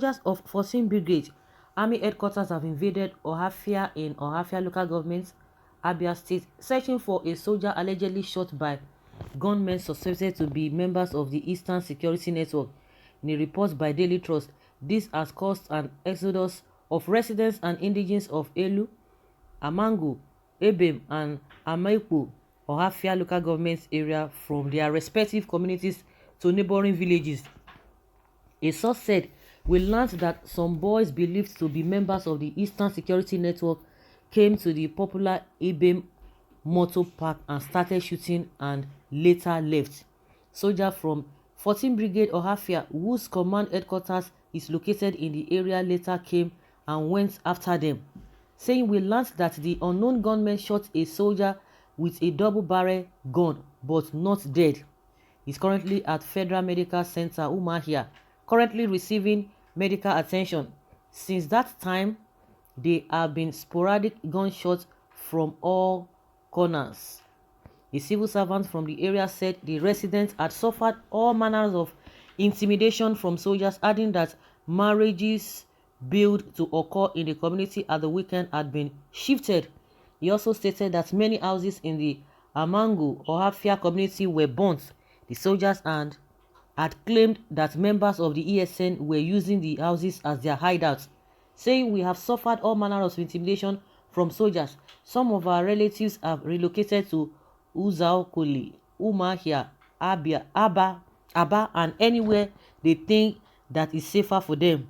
soldiers of 14th Brigade Army headquarters have invaded Ohafia in Ohafia local government, Abia State, searching for a soldier allegedly shot by gunmen suspected to be members of the Eastern Security Network. In a report by Daily Trust, this has caused an exodus of residents and indigenes of Elu, Amangu, Ebem, and Amaipu, Ohafia local government area from their respective communities to neighboring villages. A source said, "We learned that some boys believed to be members of the Eastern Security Network came to the popular Ebem Motor Park and started shooting and later left." Soldiers from 14th Brigade Ohafia, whose command headquarters is located in the area, later came and went after them, saying, "We learned that the unknown gunman shot a soldier with a double-barrel gun but not dead. He's currently at Federal Medical Center Umuahia, currently receiving medical attention. Since that time, there have been sporadic gunshots from all corners." A civil servant from the area said the residents had suffered all manners of intimidation from soldiers, adding that marriages billed to occur in the community at the weekend had been shifted. He also stated that many houses in the Amangu or Hafia community were burnt. The soldiers had claimed that members of the ESN were using the houses as their hideouts, saying, "We have suffered all manner of intimidation from soldiers. Some of our relatives have relocated to Uzaokoli, Umuahia, Abia, Aba, and anywhere they think that is safer for them.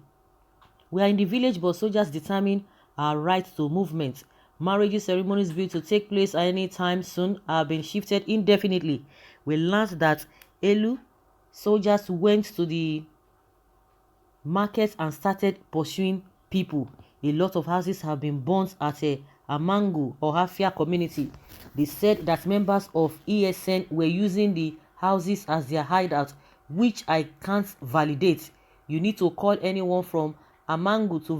We are in the village, but soldiers determine our right to movement. Marriage ceremonies built to take place anytime soon have been shifted indefinitely. We learned that Elu soldiers went to the market and started pursuing people. A lot of houses have been burnt at a Amangu or Hafia community. They said that members of ESN were using the houses as their hideout, which I can't validate. You need to call anyone from Amangu to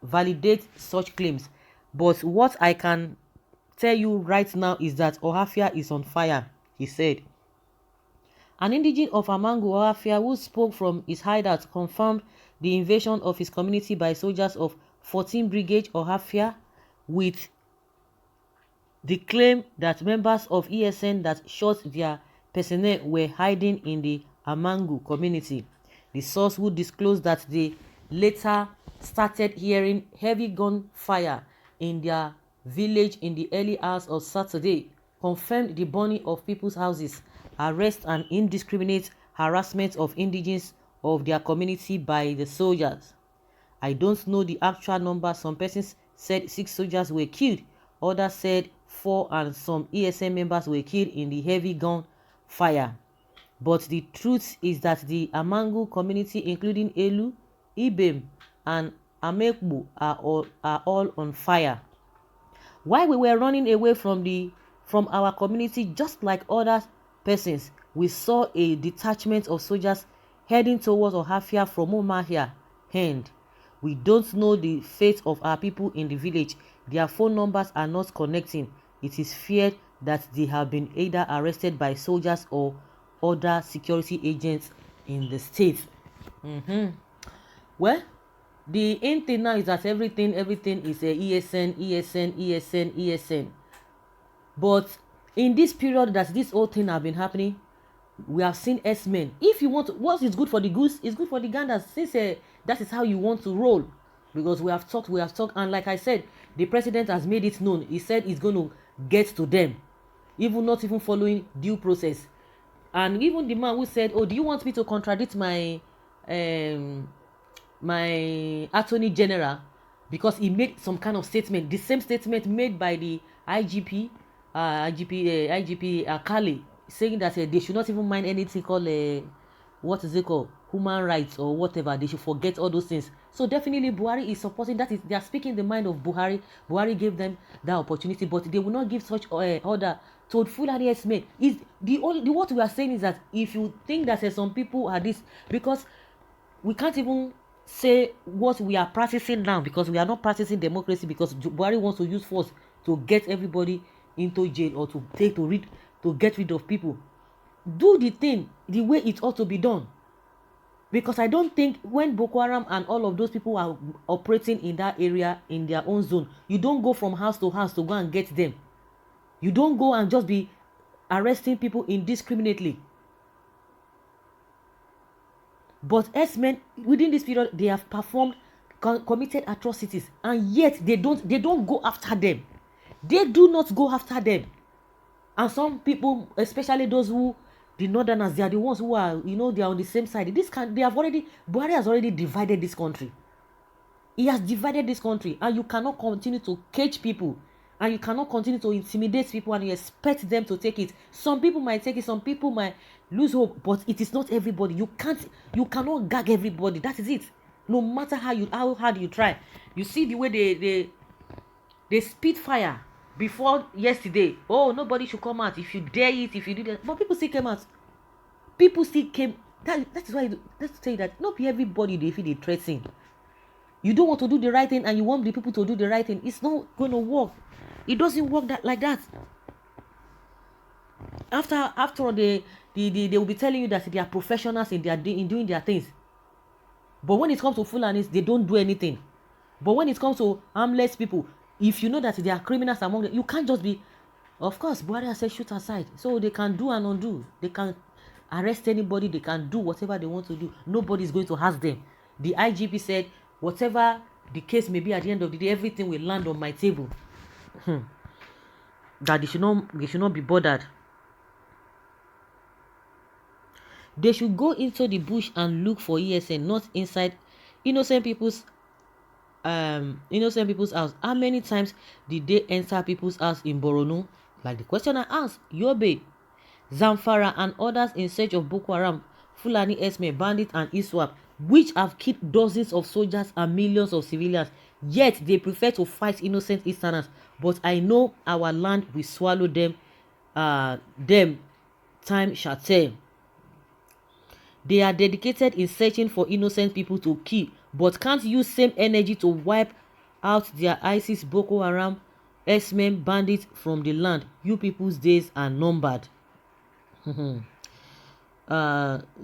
validate such claims. But what I can tell you right now is that Ohafia is on fire," he said. An indigene of Amangu Ohafia who spoke from his hideout confirmed the invasion of his community by soldiers of 14th Brigade Ohafia, with the claim that members of ESN that shot their personnel were hiding in the Amangu community. The source, who disclosed that they later started hearing heavy gunfire in their village in the early hours of Saturday, confirmed the burning of people's houses, arrest and indiscriminate harassment of indigenes of their community by the soldiers. "I don't know the actual number. Some persons said 6 soldiers were killed, others said 4, and some ESN members were killed in the heavy gun fire. But the truth is that the Amangu community, including Elu, Ibem, and Amekbu, are all on fire. While we were running away from our community, just like other persons, we saw a detachment of soldiers heading towards Ohafia from Umuahia end. We don't know the fate of our people in the village. Their phone numbers are not connecting. It is feared that they have been either arrested by soldiers or other security agents in the state." Well, the end thing now is that everything is a ESN. But in this period that this whole thing have been happening, we have seen S-men. If you want, what is good for the goose is good for the gander. Since that is how you want to roll, because we have talked, and like I said, the president has made it known. He said he's going to get to them, not even following due process. And even the man who said, "Oh, do you want me to contradict my attorney general?" because he made some kind of statement, the same statement made by the IGP Akali, saying that they should not even mind anything called human rights or whatever. They should forget all those things. So definitely Buhari is supporting that. They are speaking the mind of Buhari. Buhari gave them that opportunity, but they will not give such order to Fulani men. Is the what we are saying is that if you think that some people are this, because we can't even say what we are practicing now, because we are not practicing democracy, because Buhari wants to use force to get everybody into jail or to get rid of people. Do the thing the way it ought to be done. Because I don't think when Boko Haram and all of those people are operating in that area in their own zone, you don't go from house to house to go and get them. You don't go and just be arresting people indiscriminately. But S-men within this period, they have performed, committed atrocities, and yet they don't go after them. They do not go after them. And some people, especially those who, the northerners, they are the ones who are, they are on the same side. Buhari has already divided this country. He has divided this country, and you cannot continue to cage people, and you cannot continue to intimidate people, and you expect them to take it. Some people might take it, some people might lose hope, but it is not everybody. You cannot gag everybody. That is it. No matter how hard you try. You see the way they spit fire before yesterday. Oh, nobody should come out. If you dare it, if you do that, but people still came out. People still came. That is why let's say that not everybody they feel they threaten. You don't want to do the right thing and you want the people to do the right thing. It's not going to work. It doesn't work like that. After all, they will be telling you that they are professionals in doing their things. But when it comes to Fulanis, they don't do anything. But when it comes to harmless people, if you know that there are criminals among them, you can't just be. Of course, Buhari said shoot aside. So they can do and undo. They can arrest anybody. They can do whatever they want to do. Nobody is going to ask them. The IGP said, whatever the case may be at the end of the day, everything will land on my table. That they should not be bothered. They should go into the bush and look for ESN, not inside innocent people's house. How many times did they enter people's house in Borno? Like the question I asked, Yobe, Zamfara, and others in search of Boko Haram, Fulani Esme, bandits, and ISWAP, which have killed dozens of soldiers and millions of civilians. Yet they prefer to fight innocent Easterners. But I know our land will swallow them. Time shall tell. They are dedicated in searching for innocent people to kill, but can't use same energy to wipe out their ISIS, Boko Haram, S-men, bandits from the land. You people's days are numbered.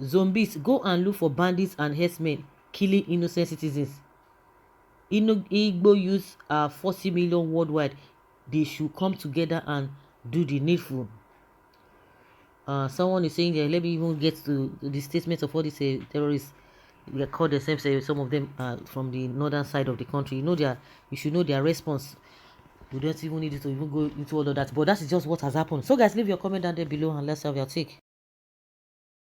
Zombies, go and look for bandits and S-men killing innocent citizens. Igbo youths are 40 million worldwide. They should come together and do the needful. Someone is saying that, let me even get to the statement of all these terrorists. They call themselves, some of them from the northern side of the country. You should know their response. We don't even need to even go into all of that. But that is just what has happened. So guys, leave your comment down there below and let's have your take.